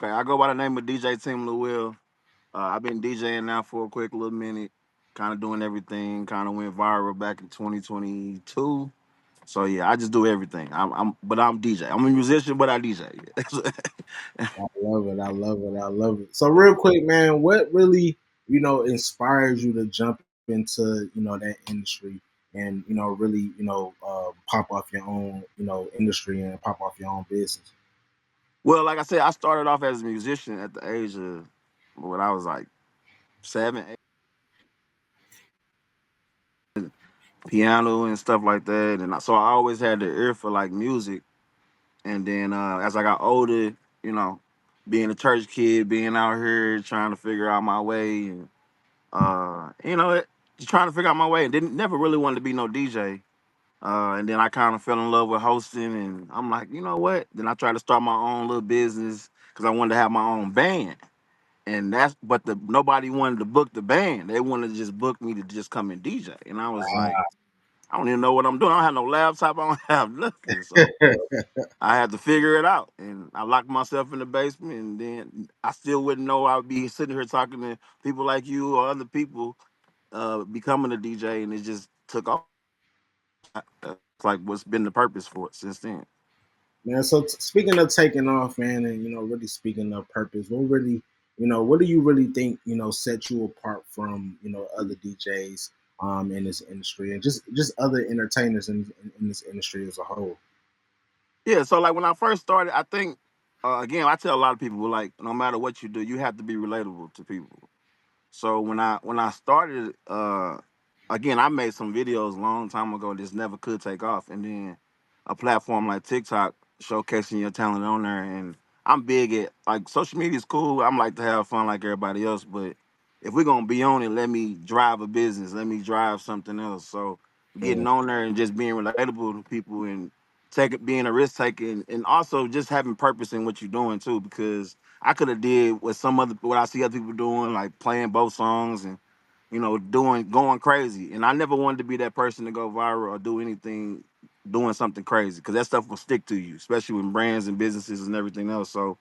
Okay, I go by the name of DJ TeamLilWill. I've been DJing now for a quick little minute, kind of doing everything. Kind of went viral back in 2022. So yeah, I just do everything. But I'm DJ. I'm a musician, but I DJ. I love it. I love it. I love it. So real quick, man, what really, inspires you to jump into, that industry and, really, pop off your own, industry and pop off your own business? Well, like I said, I started off as a musician at the age of when I was like 7, 8, piano and stuff like that, and so I always had the ear for like music. And then as I got older, you know, being a church kid, being out here trying to figure out my way, and just trying to figure out my way, and didn't never really wanted to be no DJ. And then I kind of fell in love with hosting, and I'm like, you know what? Then I tried to start my own little business because I wanted to have my own band, and but the nobody wanted to book the band. They wanted to just book me to just come and DJ, and I was like, I don't even know what I'm doing. I don't have no laptop. I don't have nothing. So I had to figure it out, and I locked myself in the basement. And then I still wouldn't know I would be sitting here talking to people like you or other people, becoming a DJ, and it just took off. It's like what's been the purpose for it since then. Man, so speaking of taking off, man, and really speaking of purpose, what do you really think, set you apart from, other DJs in this industry and just other entertainers in this industry as a whole? Yeah, so like when I first started, I think again I tell a lot of people like no matter what you do, you have to be relatable to people. So when I started, again, I made some videos a long time ago. This never could take off, and then a platform like TikTok showcasing your talent on there. And I'm big at like social media is cool. I'm like to have fun like everybody else, but if we're gonna be on it, let me drive a business. Let me drive something else. So getting on there and just being relatable to people and being a risk taker and also just having purpose in what you're doing too, because I could have did what I see other people doing, like playing both songs and doing going crazy. And I never wanted to be that person to go viral or do anything doing something crazy because that stuff will stick to you, especially with brands and businesses and everything else. So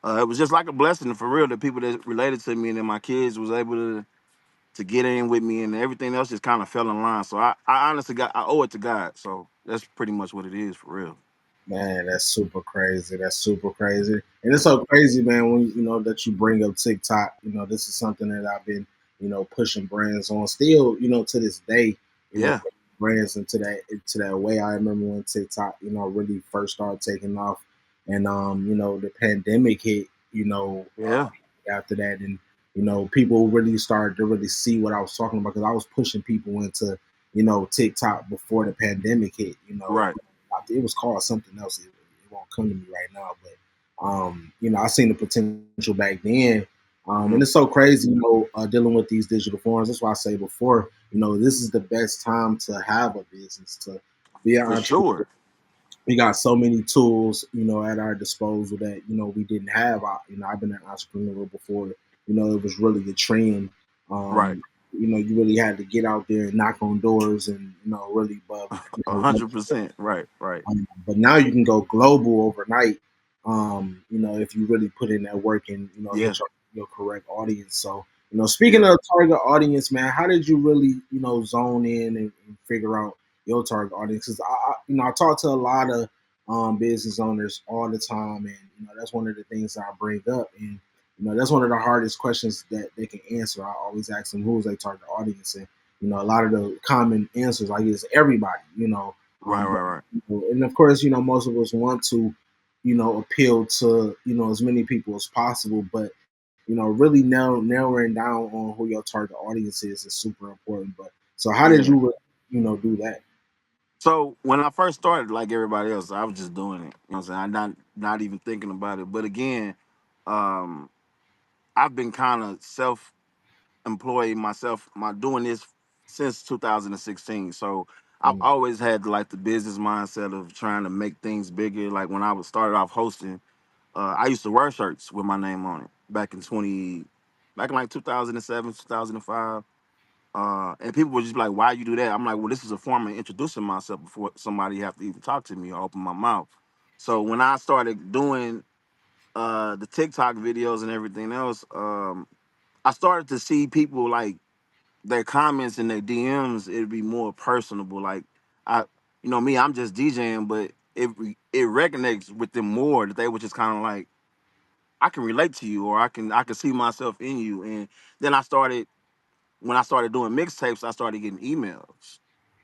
it was just like a blessing for real that people that related to me and then my kids was able to get in with me and everything else just kind of fell in line. So I honestly I owe it to God. So that's pretty much what it is for real. Man, that's super crazy. That's super crazy. And it's so crazy, man, when that you bring up TikTok. This is something that I've been, pushing brands on still, to this day, Yeah. brands into that way. I remember when TikTok, really first started taking off and the pandemic hit, Yeah. after that and people really started to really see what I was talking about because I was pushing people into, TikTok before the pandemic hit, Right. it was called something else. It won't come to me right now, but I seen the potential back then. Hmm. And it's so crazy, dealing with these digital forms. That's why I say before, this is the best time to have a business, to be an For entrepreneur. sure. We got so many tools, at our disposal that we didn't have. I've been an entrepreneur before. It was really a trend. Right. You really had to get out there and knock on doors and really, A 100%. Right. Right. but now you can go global overnight. If you really put in that work and Yeah. hit your correct audience. So speaking Yeah. of target audience, man, how did you really zone in and figure out your target audience? Because I talk to a lot of business owners all the time, and that's one of the things that I bring up, and that's one of the hardest questions that they can answer. I always ask them who's their target audience, and a lot of the common answers I get is everybody. Right. But, Right. Right. and of course, most of us want to, appeal to as many people as possible. But really narrowing down on who your target audience is super important. But so, how did Yeah. you, do that? So when I first started, like everybody else, I was just doing it. You know what I'm saying? I'm not even thinking about it. But again, um, I've been kind of self-employed myself, my doing this since 2016. So I've Mm, always had like the business mindset of trying to make things bigger. Like when I was started off hosting, I used to wear shirts with my name on it back in like 2007, 2005. And people would just be like, "Why you do that?" I'm like, "Well, this is a form of introducing myself before somebody have to even talk to me or open my mouth." So when I started doing the TikTok videos and everything else, I started to see people like their comments and their DMs. It'd be more personable. Like I, me, I'm just DJing, but it resonates with them more. That they were just kind of like, I can relate to you, or I can see myself in you. And then when I started doing mixtapes, I started getting emails.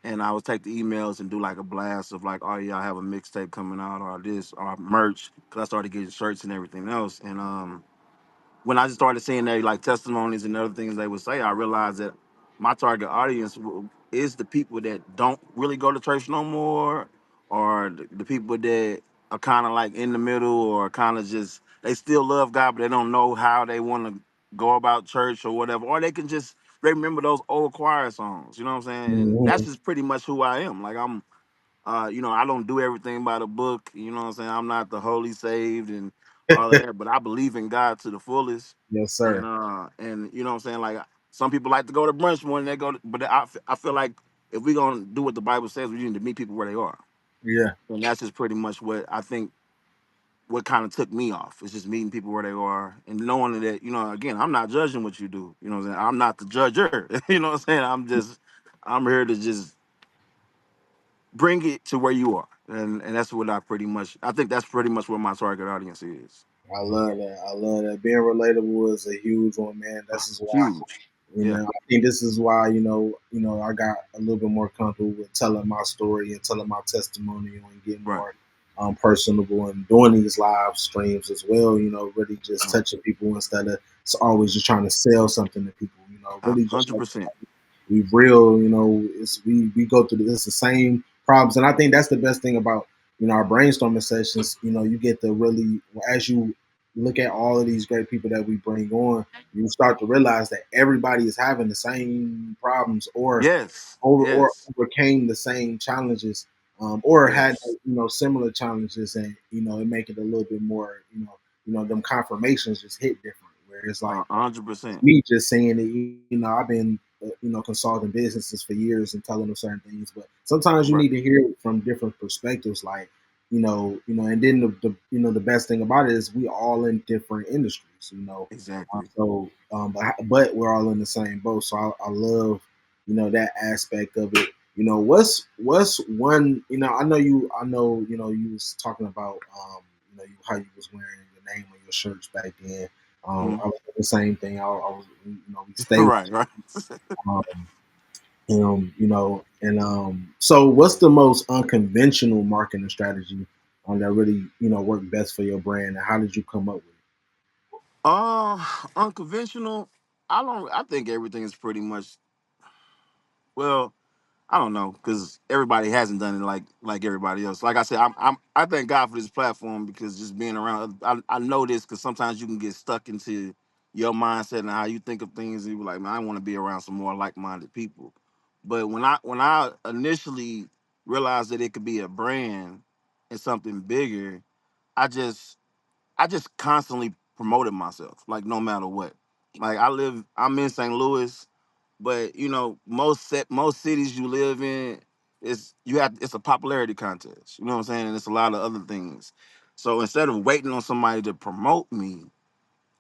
And I would take the emails and do like a blast of like, oh yeah, I have a mixtape coming out, or this, or merch, because I started getting shirts and everything else. And when I just started seeing their like testimonies and other things they would say, I realized that my target audience is the people that don't really go to church no more, or the people that are kind of like in the middle, or kind of just they still love God, but they don't know how they want to go about church or whatever, or they can just remember those old choir songs. You know what I'm saying? And that's Mhm. just pretty much who I am. Like I don't do everything by the book. You know what I'm saying? I'm not the holy saved and all of that, but I believe in God to the fullest. Yes, And sir. you know what I'm saying? Like some people like to go to brunch more than they go to, but I feel like if we're gonna do what the Bible says, we need to meet people where they are. Yeah, And that's just pretty much what I think what kind of took me off. It's just meeting people where they are and knowing that, again, I'm not judging what you do. You know what I'm saying? I'm not the judger. You know what I'm saying? I'm here to just bring it to where you are. And that's what I think that's pretty much what my target audience is. I love that. I love that. Being relatable is a huge one, man. This is why, Huge. you Yeah. know, I think this is why, I got a little bit more comfortable with telling my story and telling my testimony and getting Right. more personable and doing these live streams as well. Really just Uh, touching people instead of always just trying to sell something to people. Really just like 100%. we real. It's we go through this the same problems, and I think that's the best thing about our brainstorming sessions. You get to really, as you look at all of these great people that we bring on, you start to realize that everybody is having the same problems, or Yes. or Yes. overcame the same challenges, or had Yes. similar challenges, and it make it a little bit more. Them confirmations just hit different. Where it's like 100%. me just saying it. I've been consulting businesses for years and telling them certain things, but sometimes you Right. need to hear it from different perspectives. Like and then the best thing about it is we all in different industries. Exactly. But we're all in the same boat. So I love that aspect of it. What's one. I know you was talking about how you was wearing your name on your shirts back then. Mhm. I was doing the same thing. I was, we stayed, Right. Right. um, so what's the most unconventional marketing strategy that really, worked best for your brand, and how did you come up with it? Unconventional. I think everything is pretty much, well, I don't know, because everybody hasn't done it like everybody else. Like I said, I thank God for this platform, because just being around, I know this, because sometimes you can get stuck into your mindset and how you think of things, and you're like, man, I want to be around some more like-minded people. But when I initially realized that it could be a brand and something bigger, I just I just constantly promoted myself, like no matter what. Like I'm in St. Louis, but most cities you live in, it's a popularity contest. You know what I'm saying? And it's a lot of other things. So instead of waiting on somebody to promote me,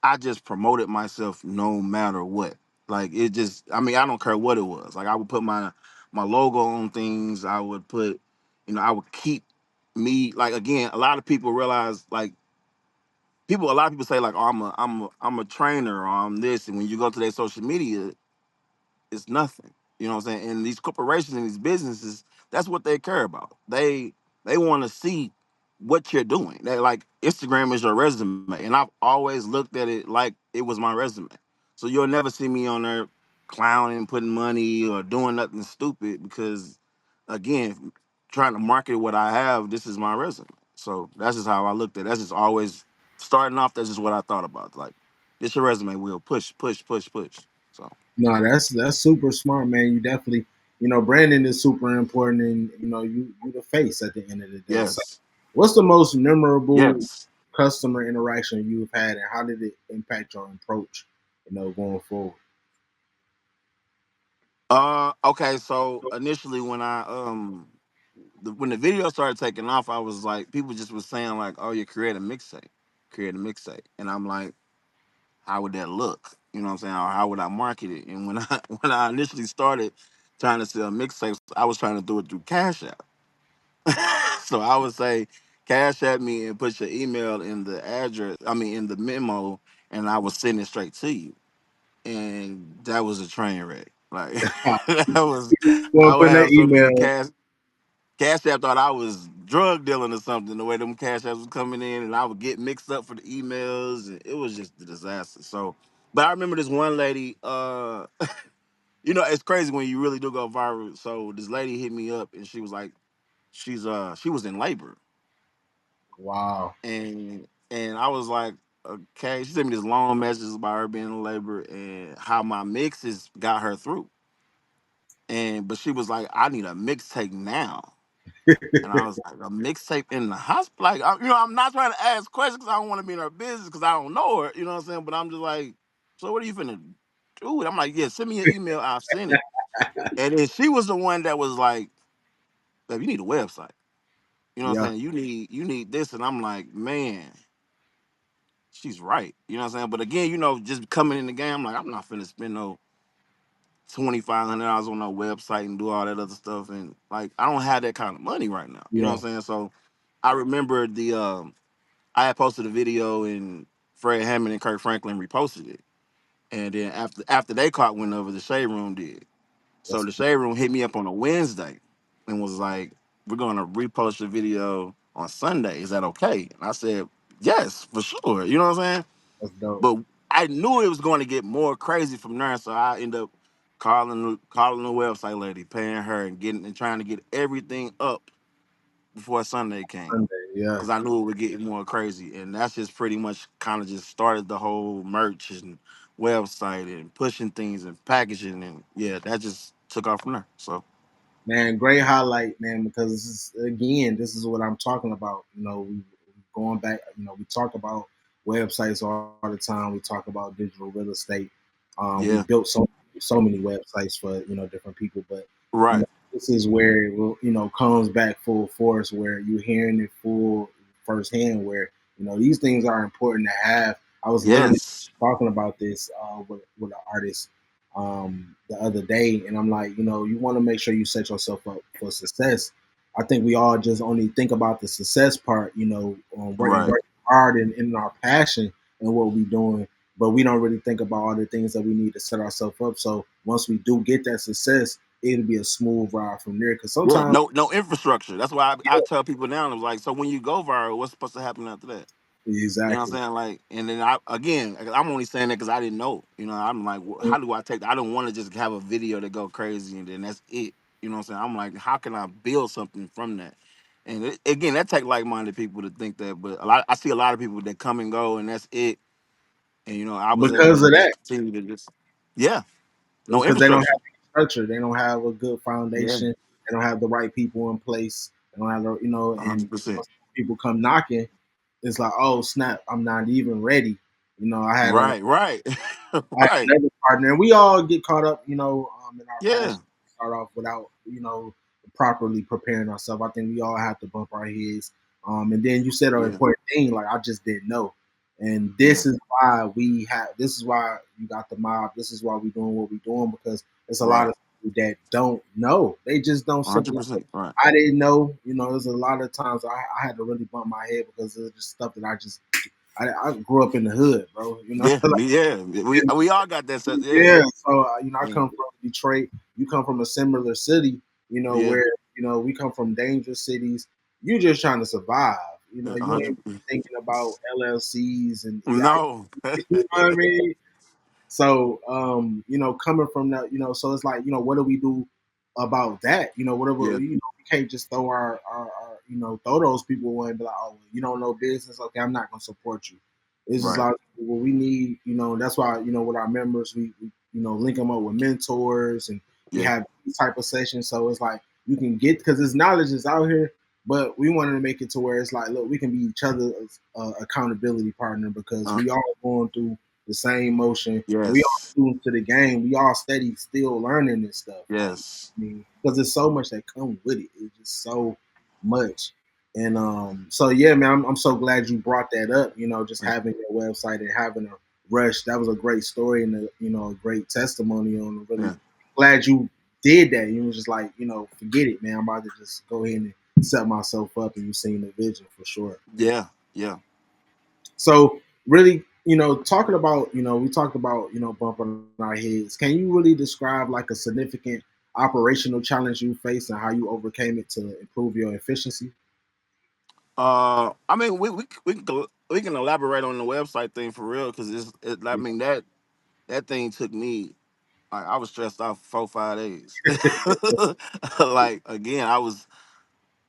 I just promoted myself no matter what. Like it just, I mean, I don't care what it was. Like I would put my logo on things. I would put, I would keep me, like, again, a lot of people realize, like, a lot of people say, like, oh, I'm a trainer, or I'm this, and when you go to their social media, it's nothing. You know what I'm saying? And these corporations and these businesses, that's what they care about. They want to see what you're doing. They, like, Instagram is your resume, and I've always looked at it like it was my resume. So you'll never see me on there clowning, putting money, or doing nothing stupid, because, again, trying to market what I have, this is my resume. So that's just how I looked at it. That's just always starting off. That's just what I thought about. Like, this your resume. Will push, push, push, push. So No, that's super smart, man. You definitely, branding is super important, and you the face at the end of the day. So, yes. what's the most memorable Yes. customer interaction you've had, and how did it impact your approach, going forward? Okay. So initially, when the video started taking off, I was like, people just was saying like, "Oh, you create a mixtape." create a mixtape. And I'm like, how would that look? You know what I'm saying? Or how would I market it? And when I when I initially started trying to sell mixtapes, I was trying to do it through Cash App. So I would say, Cash at me and put your email in the address. I mean, in the memo, and I would send it straight to you. And that was a train wreck. Like that was, Well, I would putting that have so many email. Cash App thought I was drug dealing or something. The way them Cash Apps was coming in, and I would get mixed up for the emails, and it was just a disaster. So, but I remember this one lady. It's crazy when you really do go viral. So this lady hit me up, and she was like, she was in labor, Wow. and I was like, okay. She sent me this long message about her being in labor and how my mixes got her through. And but she was like, I need a mixtape now. And I was like, a mixtape in the hospital? Like, I'm not trying to ask questions because I don't want to be in her business because I don't know her. You know what I'm saying? But I'm just like, so what are you finna do? I'm like, yeah, send me your email. I'll send it. And then she was the one that was like, babe, you need a website. You know what I'm Yeah. saying? You need this. And I'm like, man, she's right. You know what I'm saying? But again, just coming in the game, I'm like, I'm not finna spend no $2,500 on no website and do all that other stuff. And like, I don't have that kind of money right now. You know Yeah. what I'm saying? So I remember I had posted a video and Fred Hammond and Kirk Franklin reposted it. And then after they caught wind of it, the Shade Room did. So That's the Shade Room hit me up on a Wednesday and was like, we're gonna repost the video on Sunday. Is that okay? And I said, yes, for sure. You know what I'm saying? that's dope. But I knew it was going to get more crazy from there, so I ended up calling the website lady, paying her and getting and trying to get everything up before Sunday came. Sunday. Yeah. Cause I knew it would get more crazy, and that's just pretty much kind of just started the whole merch and website and pushing things and packaging, and yeah, that just took off from there. So Man, great highlight, man, because this is what I'm talking about. Going back, we talk about websites all the time. We talk about digital real estate. We yeah, built so many websites for different people, but right, this is where it comes back full force, where you're hearing it full firsthand. Where these things are important to have. I was literally yes, talking about this with an artist the other day, and I'm like, you want to make sure you set yourself up for success. I think we all just only think about the success part, right, working hard and in our passion and what we're doing, but we don't really think about all the things that we need to set ourselves up. So once we do get that success, it'll be a smooth ride from there. Because yeah, sometimes, no infrastructure. That's why I yeah, tell people now, I'm like, so when you go viral, what's supposed to happen after that? You know what I'm exactly, saying? Like, and then I'm only saying that because I didn't know. I'm like, how do I take? I don't want to just have a video that go crazy and then that's it. You know what I'm saying? I'm like, how can I build something from that? And again, that take like-minded people to think that. But I see a lot of people that come and go and that's it. And I was able because to of just that, continue to just, yeah, no because they don't infrastructure. have any structure, they don't have a good Yeah, foundation, they don't have the right people in place, they don't have and 100%. once people come knocking, it's like, oh snap, I'm not even ready. Right, right, I had right. another partner, and we all get caught up, in our Yeah, passion. Start off without, properly preparing ourselves. I think we all have to bump our heads. And then you said an yeah, important thing, like I just didn't know. And yeah. this is why you got the mob. This is why we're doing what we're doing, because there's a lot Right, of people that don't know. They just don't simply. 100%. Right. I didn't know. There's a lot of times I had to really bump my head because of just stuff that I grew up in the hood, bro. Yeah, we all got that stuff. Yeah, Yeah, so I yeah, come from Detroit. You come from a similar city, yeah, where we come from dangerous cities. You just trying to survive. yeah, You ain't 100. thinking about LLCs and EI. No, You know what I mean? So, coming from that, so it's like, what do we do about that? Whatever, yeah, we can't just throw throw those people away and be like, oh, you don't know business. Okay, I'm not going to support you. It's just right, like, well, we need, that's why, with our members, we link them up with mentors and we yeah, have these type of sessions. So it's like, you can get, because this knowledge is out here, but we wanted to make it to where it's like, look, we can be each other's accountability partner because uh, we all going through the same motion, and we all yes, students to the game. We all steady still learning this stuff. yes, Because there's so much that comes with it. It's just so much, And so yeah, man, I'm so glad you brought that up. Just Yeah, having your website and having a rush. That was a great story and a great testimony on really yeah, glad you did that. You was just like, forget it, man. I'm about to just go ahead and set myself up, and you seen the vision for sure. yeah, yeah. So really, talking about, we talked about, bumping our heads. Can you really describe like a significant operational challenge you faced and how you overcame it to improve your efficiency? I mean, we can elaborate on the website thing for real because I Yeah. mean that thing took me. Like, I was stressed out for 4 5 days. Like, again, I was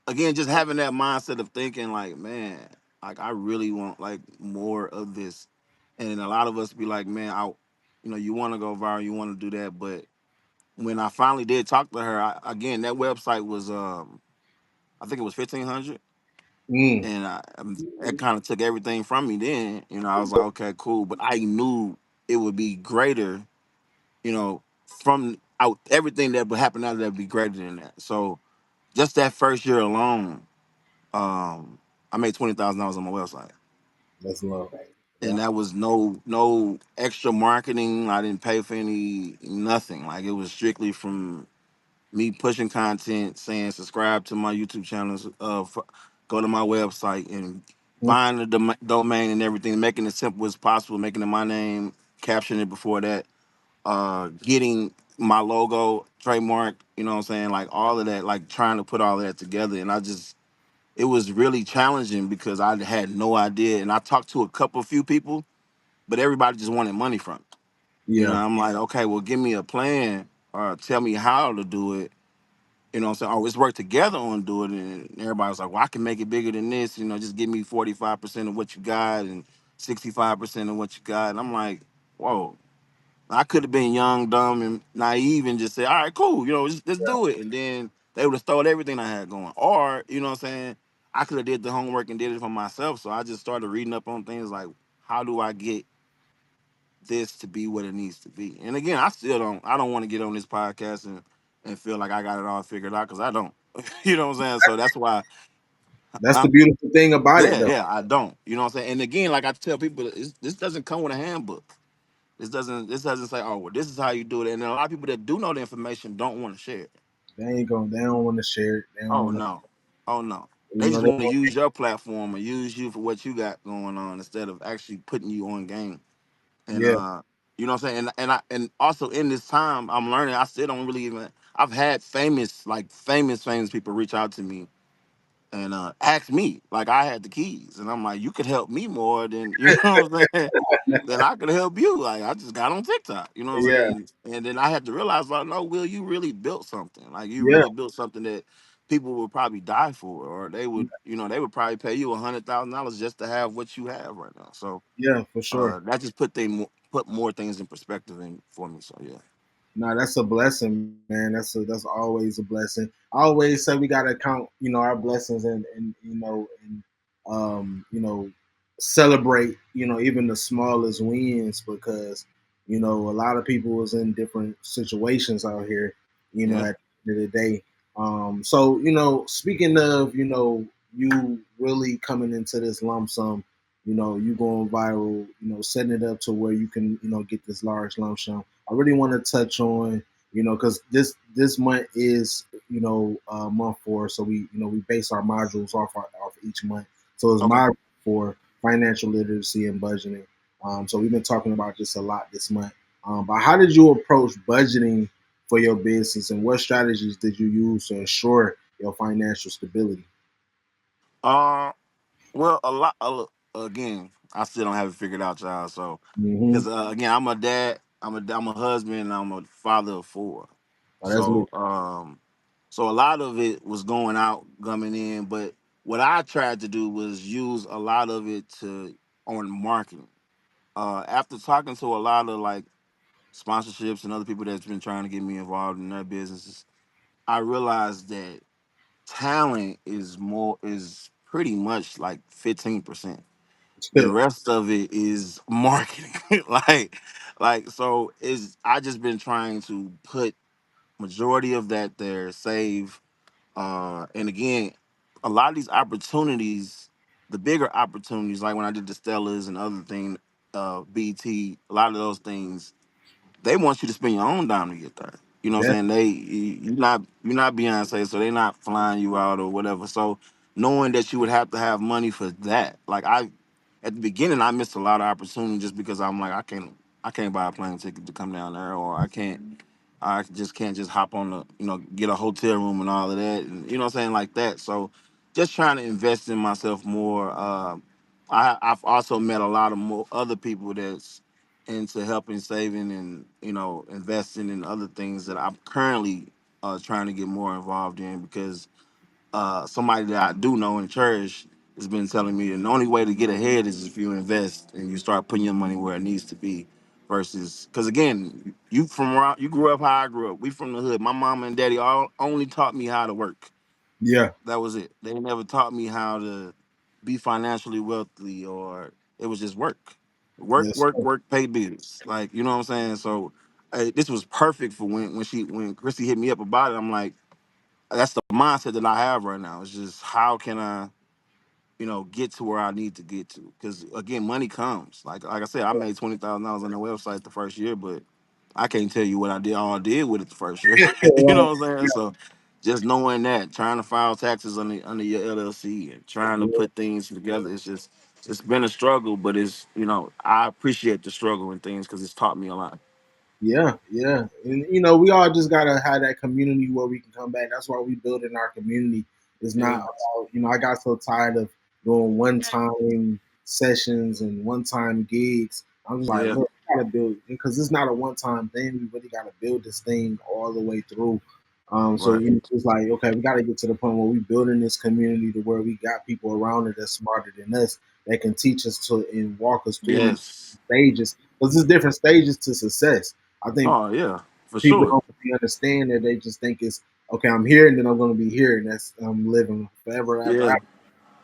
again just having that mindset of thinking like, man, like I really want like more of this, and a lot of us be like, man, you want to go viral, you want to do that, but when I finally did talk to her, again, that website was I think it was 1,500, Mm, and that kind of took everything from me. Then I was like, okay, cool, but I knew it would be greater. From out everything that would happen out of that would be greater than that. So just that first year alone, I made $20,000 on my website, that's love. Yeah. and that was no extra marketing. I didn't pay for any nothing. Like, it was strictly from me pushing content, saying subscribe to my YouTube channels, go to my website and Mm, find the domain and everything, making it simple as possible, making it my name, captioning it before that, getting my logo trademark. You know what I'm saying? Like, all of that, like trying to put all of that together, and it was really challenging because I had no idea, and I talked to a few people, but everybody just wanted money from it. yeah. I'm like, okay, well, give me a plan or tell me how to do it. You know what I'm saying? Oh, let's work together on do it. And everybody was like, well, I can make it bigger than this. Just give me 45% of what you got and 65% of what you got. And I'm like, whoa. I could have been young, dumb, and naive and just say, all right, cool, let's do it. And then they would have stole everything I had going. Or, you know what I'm saying? I could have did the homework and did it for myself. So I just started reading up on things like, how do I get this to be what it needs to be? And again, I don't want to get on this podcast and feel like I got it all figured out, because I don't. You know what I'm saying? So that's why, That's the huh? beautiful thing about it, Yeah, though. yeah, I don't. You know what I'm saying? And again, like I tell people, this doesn't come with a handbook. This doesn't say, oh, well, this is how you do it. And a lot of people that do know the information don't want to share it. They ain't going. They don't want to share it. They don't Oh want to. no. Oh no. They You know. just want to use your platform or use you for what you got going on instead of actually putting you on game. And Yeah. you know what I'm saying? And also in this time I'm learning, I still don't really even I've had famous people reach out to me and ask me like I had the keys. And I'm like, you could help me more than what I'm saying? Then I could help you. Like, I just got on TikTok, you know what I'm Yeah. saying? And then I had to realize, like, no, Will, you really built something. Like, you Yeah. really built something that people would probably die for, or they would probably pay you $100,000 just to have what you have right now. So Yeah. For sure. that just put more things in perspective for me. So yeah, No, that's a blessing, man. That's always a blessing. I always say we gotta count, our blessings and celebrate, even the smallest wins because, a lot of people is in different situations out here, yeah. at the end of the day. So, speaking of, you really coming into this lump sum, you going viral, setting it up to where you can, get this large lump sum. I really want to touch on, because this month is, month four, so we base our modules off each month. So it's Okay. module for financial literacy and budgeting. So we've been talking about this a lot this month. But how did you approach budgeting for your business, and what strategies did you use to ensure your financial stability? Uh, well, again, I still don't have it figured out, y'all. So, Mm-hmm. because again, I'm a dad, I'm a husband, and I'm a father of four. Oh, that's lit. So a lot of it was going out, coming in, but what I tried to do was use a lot of it to on marketing. After talking to a lot of like sponsorships and other people that's been trying to get me involved in their businesses, I realized that talent is pretty much like 15%. The rest of it is marketing. So is I just been trying to put majority of that there, save, and again, a lot of these opportunities, the bigger opportunities, like when I did the Stellas and other thing, BT, a lot of those things, they want you to spend your own dime to get there. You know what That, I'm saying? You're not Beyonce, so they're not flying you out or whatever. So knowing that you would have to have money for that, like I, at the beginning, I missed a lot of opportunity just because I'm like I can't buy a plane ticket to come down there, or I just can't just hop on the, get a hotel room and all of that, and you know what I'm saying, like that. So just trying to invest in myself more. I've also met a lot of more other people that's into helping saving and investing in other things that I'm currently trying to get more involved in because somebody that I do know and cherish has been telling me the only way to get ahead is if you invest and you start putting your money where it needs to be versus because again you from where you grew up how I grew up, we from the hood. My mama and daddy all only taught me how to work. yeah, That was it. They never taught me how to be financially wealthy, or it was just work, work, yes, work, work, pay bills. Like you know what I'm saying. So this was perfect for when Chrissy hit me up about it. I'm like, that's the mindset that I have right now. It's just how can I get to where I need to get to? Because again, money comes. Like I said, I made $20,000 on the website the first year, but I can't tell you what I did with it the first year. You right, know what I'm saying? So just knowing that, trying to file taxes under your LLC and trying to yeah. put things together, it's been a struggle, but it's I appreciate the struggle and things because it's taught me a lot. Yeah, yeah, and we all just gotta have that community where we can come back. That's why we build in our community. It's not Yeah, about I got so tired of doing one time sessions and one time gigs. I'm just like, yeah, look, we gotta build because it's not a one time thing. We really gotta build this thing all the way through. So right. it's like, okay, we gotta get to the point where we building this community to where we got people around it that's smarter than us that can teach us to and walk us through Yes. stages because there's different stages to success. I think Oh yeah, for people sure. don't really understand that. They just think it's okay. I'm here, and then I'm going to be here, and that's I'm living forever Yeah. after.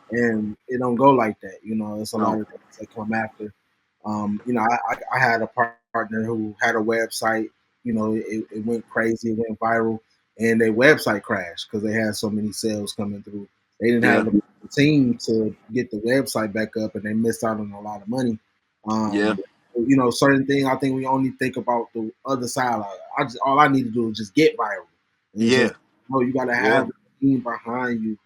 And it don't go like that. It's a lot No. of things that come after. I had a partner who had a website. It went crazy, it went viral, and their website crashed because they had so many sales coming through. They didn't have Yeah. the team to get the website back up, and they missed out on a lot of money. Yeah. Certain things I think we only think about the other side. Like, all I need to do is just get viral, and it's Yeah. just no. You got to Yeah. have the team behind you,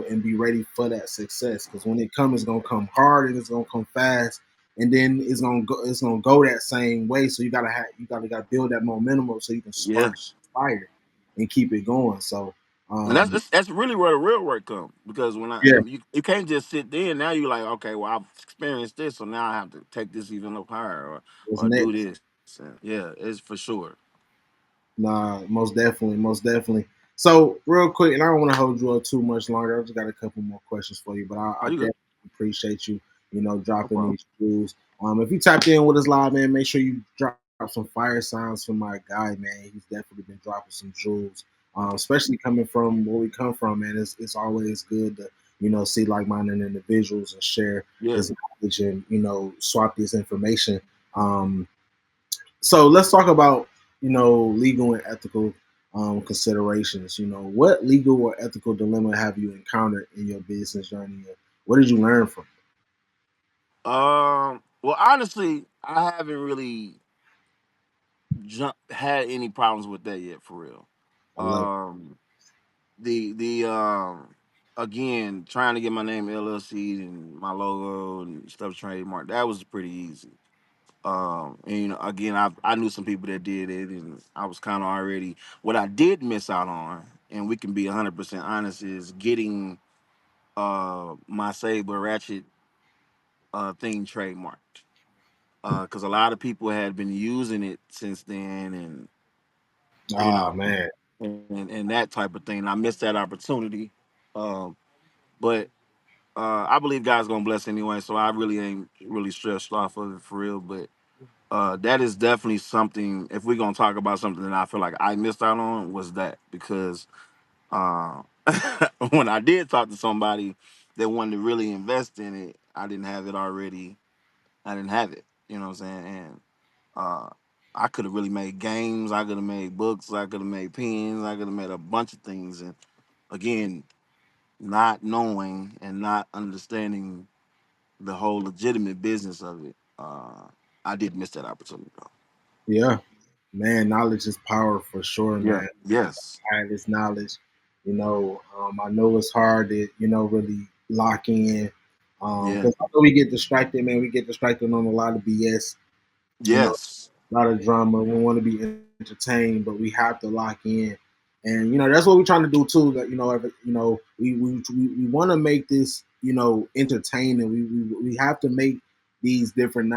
and be ready for that success. Because when it comes, it's gonna come hard and it's gonna come fast, and then it's gonna go that same way. So you gotta build that momentum up so you can Yeah. spark fire and keep it going. So And that's um, that's really where the real work comes because when I yeah, and you can't just sit there and now you're like, okay, well I've experienced this, so now I have to take this even up higher what's or do next? this. And yeah, it's for sure. Nah, most definitely, most definitely. So, real quick, and I don't want to hold you up too much longer. I just got a couple more questions for you, but I Are you good? definitely appreciate you, No dropping problem. these jewels. If you tapped in with us live, man, make sure you drop some fire signs for my guy, man. He's definitely been dropping some jewels, especially coming from where we come from, man. It's always good to see like-minded individuals and share Yeah. this knowledge and swap this information. Um, so let's talk about legal and ethical considerations. What legal or ethical dilemma have you encountered in your business journey? And what did you learn from it? Well, honestly, I haven't really had any problems with that yet, for real. I love Um, the again trying to get my name LLC and my logo and stuff trademark, that was pretty easy. And again, I knew some people that did it, and I was kind of already. What I did miss out on, and we can be 100% honest, is getting my Saber Ratchet thing trademarked. Because a lot of people had been using it since then, and it. you Ah, know, man. and that type of thing. I missed that opportunity, but I believe God's gonna bless anyway, so I really ain't really stressed off of it for real. But that is definitely something. If we're gonna talk about something that I feel like I missed out on, was that because uh, when I did talk to somebody that wanted to really invest in it, I didn't have it already. I didn't have it. You know what I'm saying? And uh, I could have really made games. I could have made books. I could have made pens. I could have made a bunch of things. And again, not knowing and not understanding the whole legitimate business of it, I did miss that opportunity though. Yeah, man, knowledge is power for sure, Yeah. man. Yes. I have this knowledge, I know it's hard to really lock in, Yeah. because I know we get distracted, man. We get distracted on a lot of BS, you know, Yes. a lot of drama. We want to be entertained, but we have to lock in, and that's what we're trying to do too. That we want to make this entertaining. We have to make these different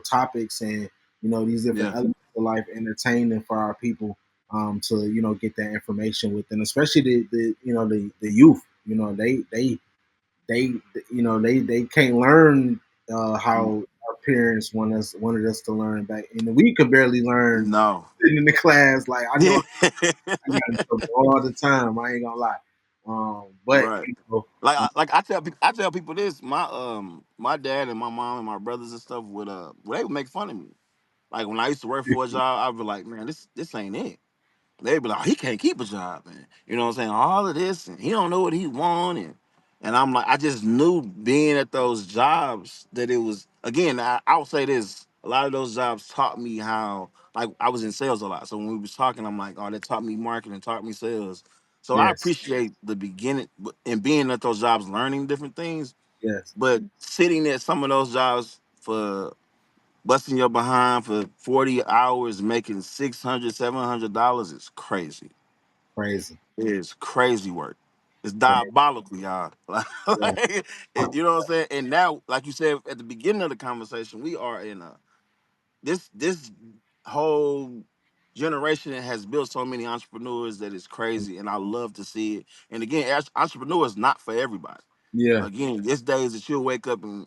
topics and these different Yeah. elements of life entertaining for our people, to get that information with them, especially the youth. They they can't learn how our parents wanted us to learn back, and we could barely learn No. sitting in the class. Like I know Yeah. I got in trouble all the time. I ain't gonna lie. But Right. I tell people this. My dad and my mom and my brothers and stuff would they would make fun of me. Like when I used to work for a job, I'd be like, man, this ain't it. They'd be like, he can't keep a job, man. You know what I'm saying? All of this, and he don't know what he want, and I'm like, I just knew being at those jobs that it was. Again, I will say this: a lot of those jobs taught me how. Like I was in sales a lot, so when we was talking, I'm like, oh, they taught me marketing, taught me sales. So I yes, appreciate the beginning and being at those jobs, learning different things. yes, But sitting at some of those jobs for busting your behind for 40 hours, making $600, $700 is crazy. crazy. It is crazy work. It's Crazy. diabolical, y'all. Yeah, You know what I'm saying? And now, like you said at the beginning of the conversation, we are in a this whole generation has built so many entrepreneurs that it's crazy, and I love to see it. And again, as entrepreneur is not for everybody. yeah, Again, it's days that you'll wake up and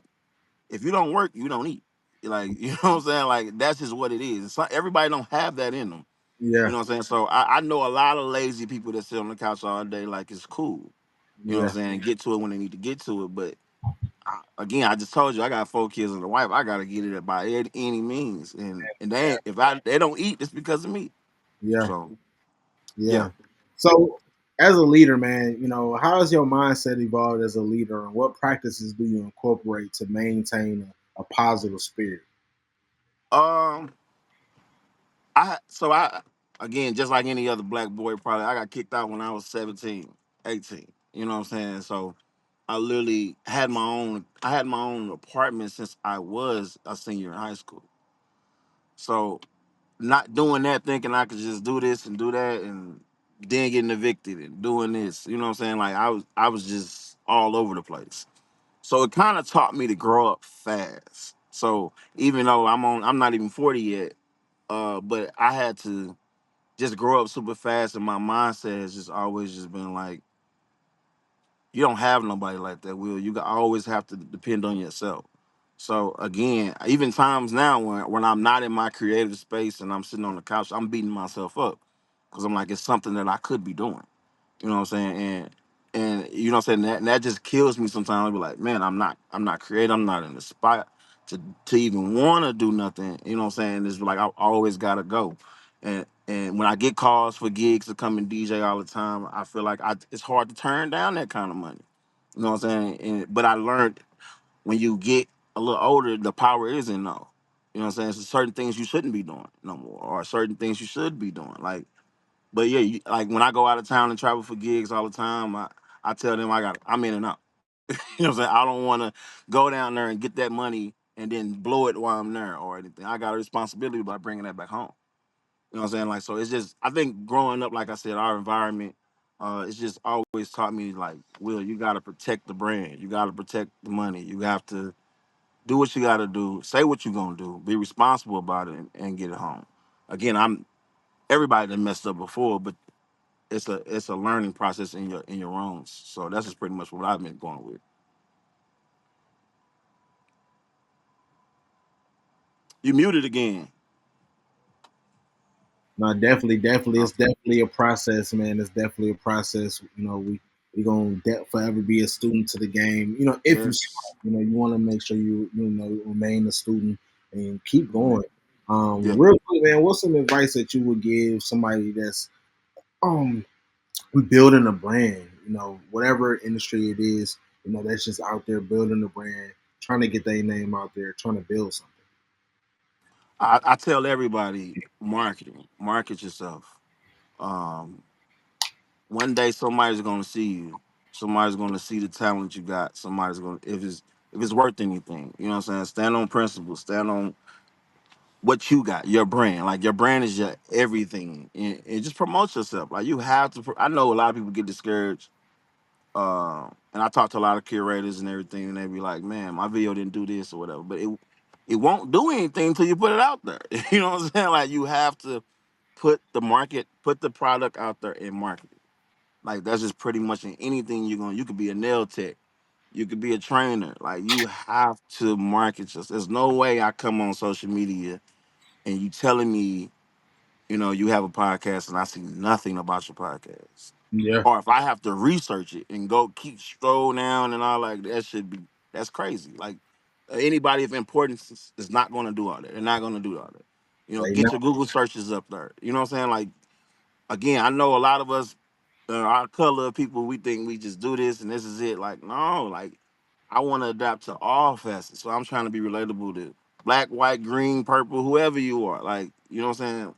if you don't work, you don't eat. Like you know what I'm saying? Like that's just what it is. So everybody don't have that in them. You yeah, know what I'm saying? So I know a lot of lazy people that sit on the couch all day like it's cool. You know what yeah, I'm saying? Get to it when they need to get to it. But again, I just told you I got 4 kids and a wife. I gotta get it by any means. And they ain't, if I they don't eat, it's because of me. yeah, So yeah. yeah. So, as a leader, man, how has your mindset evolved as a leader, and what practices do you incorporate to maintain a positive spirit? Um I again, just like any other black boy, probably I got kicked out when I was 17, 18. You know what I'm saying? So I literally had my own apartment since I was a senior in high school. So not doing that, thinking I could just do this and do that, and then getting evicted and doing this. You know what I'm saying? Like I was just all over the place. So it kind of taught me to grow up fast. So even though I'm not even 40 yet, but I had to just grow up super fast, and my mindset has just always just been like, you don't have nobody like that, Will. You always have to depend on yourself. So again, even times now when I'm not in my creative space and I'm sitting on the couch, I'm beating myself up because I'm like, it's something that I could be doing. You know what I'm saying? And you know what I'm saying? That just kills me sometimes. I'll be like, man, I'm not creative. I'm not in the spot to even want to do nothing. You know what I'm saying? It's like I always gotta go. And when I get calls for gigs to come and DJ all the time, I feel like it's hard to turn down that kind of money. You know what I'm saying? But I learned when you get a little older, the power is in no. You know what I'm saying? So certain things you shouldn't be doing no more, or certain things you should be doing. But yeah, like when I go out of town and travel for gigs all the time, I tell them I'm in and out. You know what I'm saying? I don't want to go down there and get that money and then blow it while I'm there or anything. I got a responsibility by bringing that back home. You know what I'm saying? Like, so it's just, I think growing up, like I said, our environment, it's just always taught me, like, Will, you got to protect the brand. You got to protect the money. You have to do what you got to do, say what you're going to do, be responsible about it, and get it home. Again, everybody that messed up before, but it's a learning process in your own. So that's just pretty much what I've been going with. You muted again. No, definitely, definitely, it's Okay. definitely a process, man. It's definitely a process. We gonna forever be a student to the game. If you Yes. smart, you want to make sure you remain a student and keep Mhm. going. Yeah. Real quick, man, what's some advice that you would give somebody that's um building a brand? whatever industry it is, that's just out there building the brand, trying to get their name out there, trying to build something. I tell everybody, market yourself. Um, One day somebody's gonna see you. Somebody's gonna see the talent you got. Somebody's gonna if it's worth anything. You know what I'm saying? Stand on principle. Stand on what you got. Your brand. Like your brand is your everything. And just promote yourself. Like you have to. I know a lot of people get discouraged. And I talk to a lot of curators and everything, and they be like, "Man, my video didn't do this or whatever." But it won't do anything until you put it out there. You know what I'm saying? Like you have to put the product out there and market it. Like that's just pretty much in anything you're going. You could be a nail tech, you could be a trainer. Like you have to market yourself. There's no way I come on social media and you telling me, you have a podcast and I see nothing about your podcast. Yeah, Or if I have to research it and go keep scroll down and all like that should be that's crazy. Like anybody of importance is not going to do all that. They're not going to do all that. they Get not. your Google searches up there. You know what I'm saying? Like again, I know a lot of us, our color of people, we think we just do this and this is it. Like, no, like I want to adapt to all facets. So I'm trying to be relatable to black, white, green, purple, whoever you are. Like, you know what I'm saying?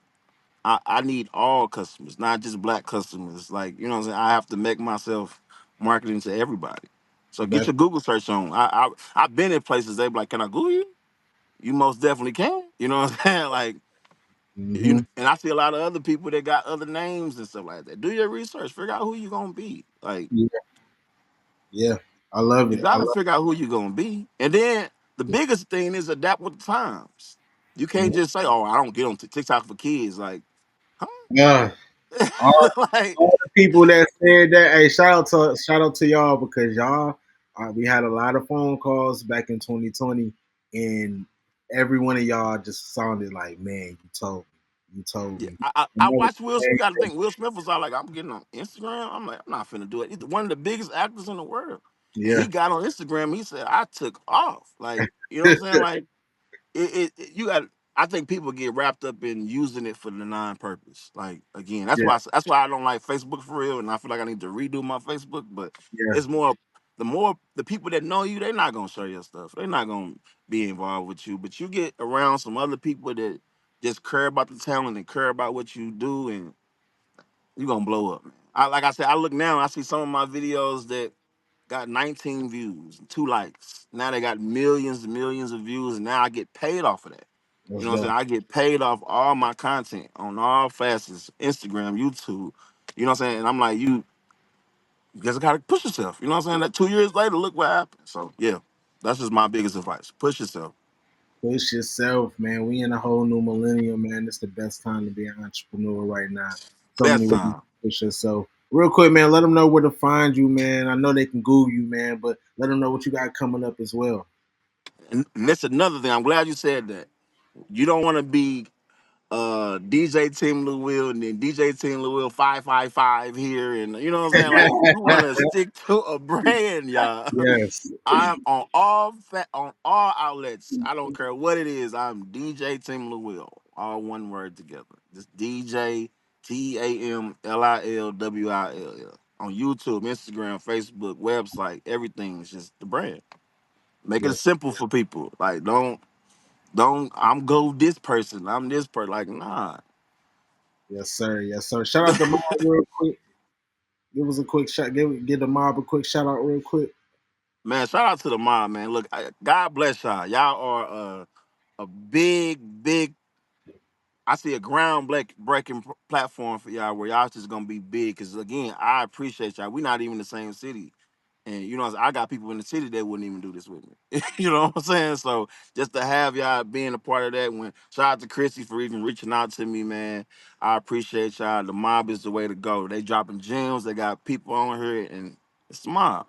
I need all customers, not just black customers. Like, you know what I'm saying? I have to make myself marketing to everybody. So get That's your Google search on. I've been in places they be like, can I Google you? You most definitely can. You know what I'm saying? Like, hmm and I see a lot of other people that got other names and stuff like that. Do your research, figure out who you gonna be. Like yeah, yeah. I love you it. I gotta love figure out who you gonna be. And then the it. biggest thing is adapt with the times. You Yeah. can't just say, "Oh, I don't get on TikTok for kids." Like, Yeah. All, huh? Like, all the people that said that, hey, shout out to y'all because y'all, we had a lot of phone calls back in 2020, and every one of y'all just sounded like, man, you told yeah, me. I And that was watched Will. You the gotta same think Will Smith was all like, "I'm getting on Instagram." I'm like, I'm not finna do it. He's one of the biggest actors in the world, thing. and Yeah. he got on Instagram. He said, "I took off." Like, you know what I'm saying? Like, you got. I think people get wrapped up in using it for the non-purpose. Like again, Yeah. that's why I don't like Facebook for real, and I feel like I need to redo my Facebook. But Yeah. it's more the people that know you, they're not gonna share your stuff. They're not gonna be involved with you. But you get around some other people that just care about the talent and care about what you do, and you gonna blow up, man. Like I said, I look now, and I see some of my videos that got 19 views, 2 likes. Now they got millions and millions of views, and now I get paid off of that. You Let's know what I'm go. saying? I get paid off all my content on all facets, Instagram, YouTube. You know what I'm saying? And I'm like, you just gotta push yourself. You know what I'm saying? That 2 years later, look what happened. So yeah, that's just my biggest advice. Push yourself. Push yourself, man. We in a whole new millennium, man. It's the best time to be an entrepreneur right now. So many Best ways to time. push yourself. Real quick, man, let them know where to find you, man. I know they can Google you, man, but let them know what you got coming up as well. And that's another thing. I'm glad you said that. You don't want to be DJ TeamLilWill and then DJ TeamLilWill 555 here, and you know what I'm saying. Like you want to stick to a brand, y'all. Yes. I'm on all outlets. I don't care what it is. I'm DJ TeamLilWill, all one word together. Just DJ TeamLilWill on YouTube, Instagram, Facebook, website. Everything is just the brand. Make it Yes. simple for people. Like don't I'm go this person. I'm this person. Like nah. Yes, sir. Yes, sir. Shout out to Mob real quick. Give us a quick shout. Give the Mob a quick shout out real quick. Man, shout out to the mob, man. Look, God bless y'all. Y'all are a big. I see a breaking platform for y'all where y'all just gonna be big. Cause again, I appreciate y'all. We not even in the same city, and you know I got people in the city that wouldn't even do this with me. You know what I'm saying? So just to have y'all being a part of that. When shout out to Chrissy for even reaching out to me, man. I appreciate y'all. The mob is the way to go. They dropping gems. They got people on here, and it's the mob.